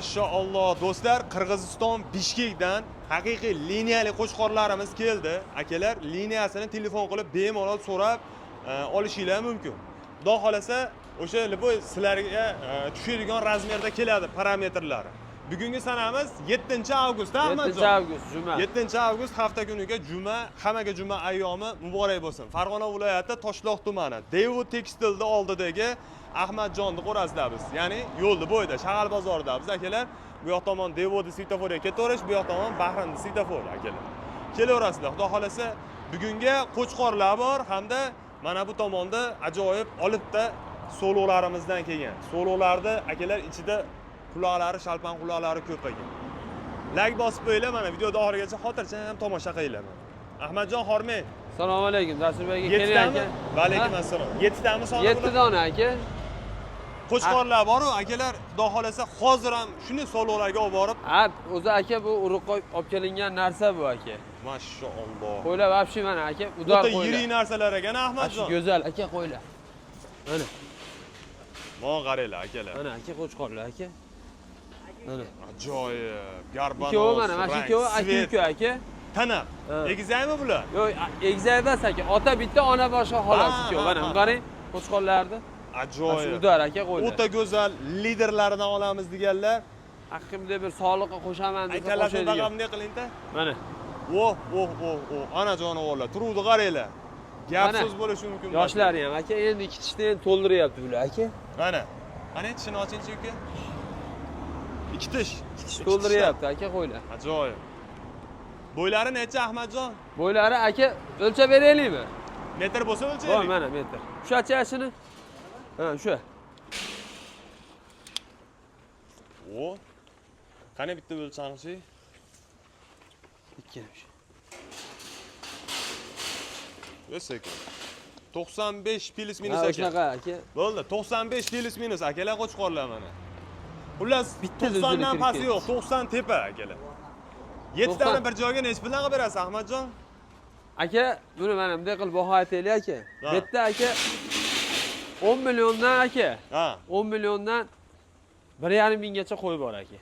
Maşallah do'stlar, Qirg'iziston Bishkekdan haqiqiy liniyali qo'chqorlarimiz keldi. Akalar, liniyasini telefon qilib bemalol so'rab olishingiz mumkin. Xudo xolasa, o'sha bu sizlarga tushadigan razmerda keladi parametrlari. Bugungi sanamiz 7-avgust, Ahmadjon. 7-avgust juma. 7-avgust hafta kuniga juma, hammaga juma ayyomi muborak bo'lsin. Farg'ona viloyati Toshloq tumani Devut tekstilda oldidagi Ahmadjonni ko'rasizlar biz. Ya'ni yo'lni bo'yida, shahar bozoridamiz akalar. Bu yoq tomon Devotni svetoforga ketaverish, bu yoq tomon Bahramni svetofor akalar. Kelaverasizlar. Xudo xolasa, bugungi qo'chqorlar bor hamda mana bu tomonda ajoyib olibda sololarimizdan kelgan. Sololarni akalar ichida quloqlari, shalpan quloqlari ko'p ekan. Like bosib qo'yinglar, mana video oxirigacha xotirjam tomosha qilinglar. Ahmadjon Xormey. Assalomu alaykum, Dasturboy aka. Keling aka. Va alaykum assalom. 7 tami soni? 7 dona aka. Qo'chqorlar bor-ku, akalar, xudo xolasa hozir ham shuni sololarga olib borib. Ha, o'zi aka bu urug'ga olib kelingan narsa bu aka. Mashalloh. Qo'ylar vobshe mana aka, udor qo'ylar. O'ta yirik narsalar ekan Ahmadjon. Go'zal aka qo'ylar. Mana. Mana qaranglar akalar. Mana aka qo'chqorlar aka. Mana. Ajoyib. Garbanos. Ikkovi mana, mana shu ikkovi aka-uka aka. Tanab. Egizakmi bular? Yo'q, egizak emas aka. Ota bitta, ona boshqa xolos ikkovi. Mana qarang, qo'chqorlarni. Ajoyib. Udor aka qo'ylar. O'ta go'zal liderlardan olamiz deganlar. Haqqimda bir sog'liqqa qo'shaman desa qo'shadigan. Aytalar bunday qiling-da. Mana. Ana jonivorlar, turuvdi qaranglar. Gap so'z bo'lishi mumkin. Yoshlar ham aka, endi ikki tishni endi to'ldiryapti bular aka. Mana. Qani tishini oching-chi uka. Ikki tish to'ldiryapti aka qo'ylar. Ajoyib. Bo'ylari necha Ahmadjon? Bo'ylari aka o'lchab beraylikmi? Metr bo'lsa o'lchaylik. Voy, mana metr. Shu yashini. Ha, shu. Qani bitta o'lchangchi? Ikkimish. O'sekin. 95 plus minus ekan. Shunaqa aka. Bo'ldi, 95 plus minus akalar qo'chqorlar mana. Xullas, bitta 90 dan pasti yo'q, 90 tepa akalar. 7 tani bir joyga nech puldan qilib berasiz Ahmadjon? Aka, buni mana bunday qilib baho aytaylik aka. Bitta aka 10 milliondan aka. Ha. 10 milliondan 1,5 minggacha qo'y bor aka.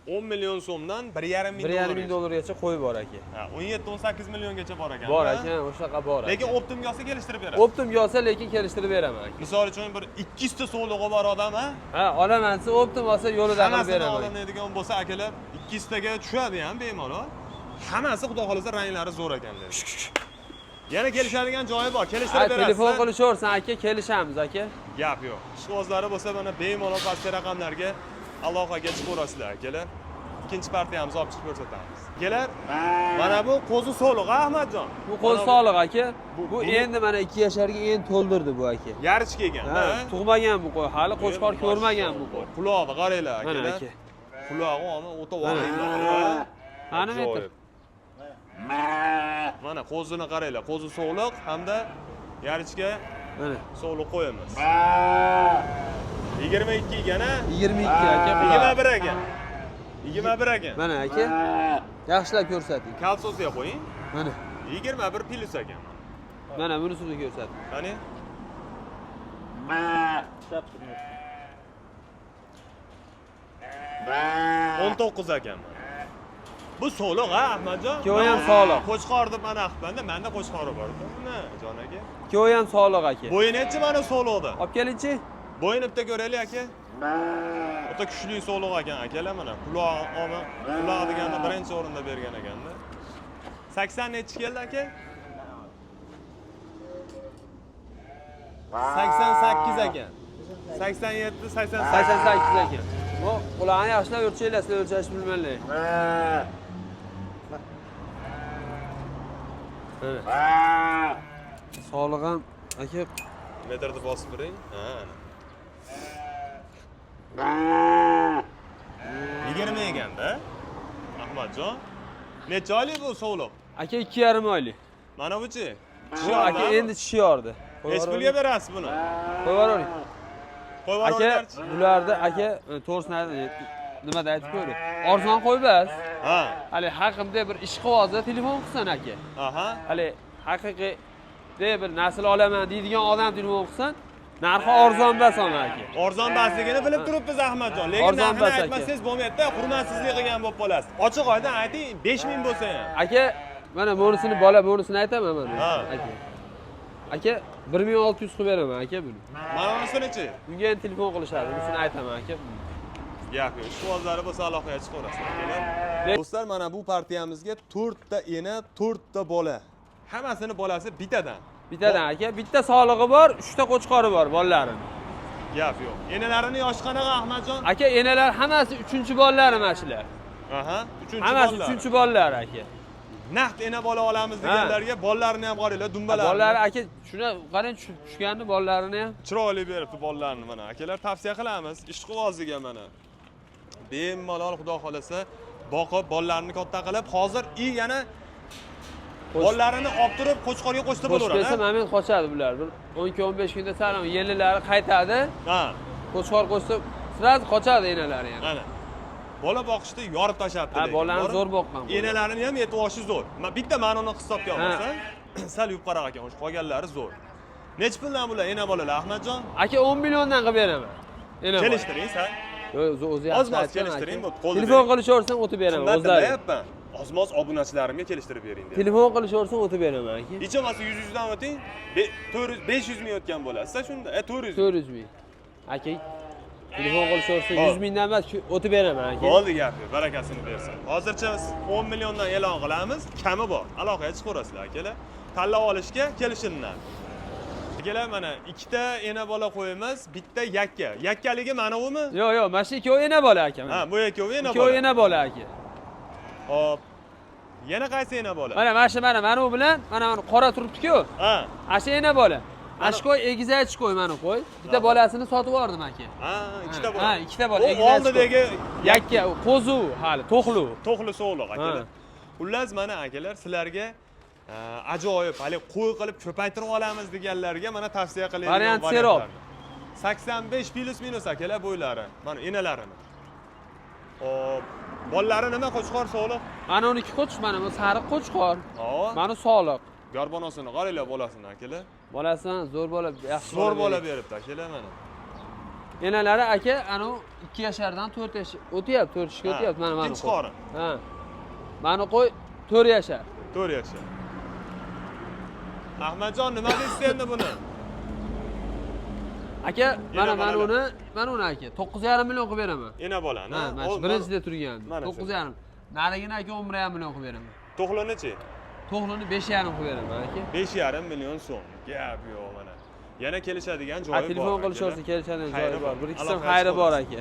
10 million so'mdan 1,5 ming dollar. 1,5 ming dollargacha qo'y bor aka. Ha, 17-18 milliongacha bor ekan. Bor aka, o'shaqa bor. Lekin optimga olsa kelishtirib berasiz. Optimga olsa lekin kelishtirib beraman aka. Misol uchun bir 200 ta so'lig'i bor odam, ha? Ha, olaman desa optim olsa yo'lida qilib beraman. Hammasi olinadigan bo'lsa akalar 200 taga tushadi ham bemalol. Hammasi xudo xolasa ranglari zo'r ekanlar. Yana kelishadigan joyi bor, kelishtirib berasiz. Telefon qilishaversan aka, kelishamiz aka. Gap yo'q. Ishqibozlari bo'lsa mana bemalol pastki raqamlarga aloqaga chiqaverasizlar akalar. Ikkinchi partiyamizni olib chiqib ko'rsatamiz. Kelar, mana bu qo'zi so'liq Ahmadjon. Bu qo'zi so'liq aka. Bu endi mana 2 yasharga endi to'ldirdi bu aka. Yarich kelgan, ha? Tug'magan bu qo'y, hali qo'chqor ko'rmagan bu qo'y. Quloqni qaranglar akalar. Mana aka. Qulog'i ona o'ta vahima. Mana metr. Mana qo'zini qaranglar, qo'zi so'liq hamda yarichga mana so'liq qo'yamiz. 22 ekan, ha? 22 aka. 21 ekan. 21 ekan. Mana aka. Yaxshilab ko'rsating. Kalsosiga qo'ying. Mana 21 plus ekan. Mana bunisini ko'rsating. Qani? 19 ekan. Bu so'liq ha Ahmadjon? Ikkovi ham so'liq. Qo'chqor deb mana aqbanda, menda qo'chqori bor. Mana jon aka. Ikkovi ham so'liq aka. Bo'yi nechi mana so'liqda? Olib kelingchi. Bo'yini bitta ko'raylik aka. O'ta kuchli so'liq ekan akalar mana. Quloq deganda birinchi o'rinda bergan ekanda. 80 nechi keldi aka? 88 ekan. 87, 88 ekan. Bu quloqni yaxshilab o'lchaylar, sizlar o'lchash bilmaylar. Sog'liq ham aka metrni bosib turing. Ha. 20 ekanda. Ahmadjon. Necha oylik bu so'liq? Aka 2,5 oylik. Mana buchi? Aka endi tishi yordi. Hech pulga berasiz buni. Qo'yvoring. Qo'yvoring. Aka bularda aka to'g'risini nimada aytib qo'ydi. Arzon qo'ybas. Ha. Hali haqimda bir ish qilsa telefon qilsan aka. Aha. Hali haqiqiy bir nasl olaman deydigan odam telefon qilsan, Narxi arzon bason aka. Arzon basligini bilib turibmiz Ahmadjon, lekin Arzon narxini bas aka. aytmasangiz bo'lmaydi-da, hurmatsizlik qilgan bo'lib qolasiz. Ochiq oydan ayting, 5000 bo'lsa ham. Aka, mana bonusini bola bonusini aytaman mana. Ha. Aka. Aka 1600 qilib beraman aka buni. Mana bunisi-chi? Bunga endi telefon qilishadi, bunisini aytaman aka. Gap yo'q. Shu o'zlari bo'lsa aloqaga chiqaverasiz. Do'stlar, mana bu partiyamizga 4 ta ena, 4 ta bola. Hammasini bolasi bitadan. Bittadan aka, bitta solig'i bor, 3 ta qo'chqori bor bolalarim. Gap yo'q. Enalarini yoshi qanaqa Ahmadjon? Aka, enalar hammasi 3-bolalarim mana shular. Aha, 3-chi Hammasi bolalar. 3-bolalar aka. Naqd ena bola olamiz deganlarga bolalarini ham qaranglar, dumbalarni. Bolalari aka, shuna qarang tushganni bolalarini ham. Chiroyli beribdi bolalarni mana. Akalar tavsiya qilamiz. Ishqibozliga mana. Bemalol xudo xolasa boqib bolalarini katta qilib, hozir yana bolalarini olib turib qo'chqorga qo'shsa bo'laveradi. Qo'shsa moment qochadi bular. Bir 12-15 kunda salom yenilari qaytadi. Ha. Qo'chqor qo'shsa sraz qochadi enalari yana. Mana. Bola boqishda yorib tashlabdi. Ha, bolani zo'r boqqan. Enalarini ham yetib olishi zo'r. Bitta ma'noni hisobga olmasa, sal yub qaraq ekan, o'sha qolganlari zo'r. Nech puldan bular ena bolalar Ahmadjon? Aka 10 milliondan qilib beraman. Ena. Kelishtiring sen. Yo'q, o'zi yaxshi. Ozmoz kelishtiring, bu qo'lda. Telefon qilishaversam o'tib beraman o'zlari. Deyapman. Ozmoz obunachilarimga kelishtirib bering dedi. Telefon qilishaversam o'tib beraman aka. Hechomasi 100 dan o'ting. 400 500 ming o'tgan bo'lasiz shunda. 400. 400 ming. Aka, telefon qilishaversa 100 mingdan emas, o'tib beraman aka. Bo'ldi gapi, barakasini bersin. Hozircha 10 milliondan e'lon qilamiz, kami bor. Aloqaga chiqaverasizlar akalar. Tanlab olishga kelishinglar. Akalar mana ikkita ena bola qo'yamiz, bitta yakka. Yakkaligi mana bumi? Yo'q, mana shu ikkovi ena bola aka. Ha, bu ikkovi ena bola. Ikkovi ena bola aka. Hop. Yana qaysi ena bola? Mana u bilan, mana qora turibdi-ku. Ha. Asha ena bola. Ashkoy egizaychi qo'y mana qo'y. Bitta bolasini sotib yubordim aka. Ha, ikkita bola. Ha, ikkita bola. U oldidagi yakka, qo'zu, hali to'qlu. To'qli so'g'liq akalar. Xullas mana akalar sizlarga ajoyib, hali qo'y qilib ko'paytirib olamiz deganlarga mana tavsiya qilayotgan variant serob. 85 plus minus akalar bo'ylari. Mana enalarini. Hop. Bolalari nima qo'chqor so'g'liq? Mana 12 qo'chq, mana bu sariq qo'chqor. Hop. Mana soliq. Garbonosini qaranglar bolasini akalar. Bolasidan zo'r bola, yaxshi zo'r bola beribdi akalar mana. Enalari aka, ana 2 yashardan 4 yash o'tyapti, 4 yoshga o'tyapti mana. Ikkinchi qorin. Ha. Mana qo'y 4 yashar. 4 yashar. Ahmadjon nima deysiz endi buni? Aka, mana uni aka 9,5 million qilib beraman. Ena bolani. Ha, mana shu birinchida turgan. 9,5. Narigini aka 11,5 million qilib beraman. To'qlini-chi? To'g'rini 5,5 qilib beraman aka. 5,5 million so'm. Gap yo'q mana. Yana kelishadigan joyi bor. Telefon qilishaversa kelishadigan joyi bor. Bir ikki so'm xayri bor aka.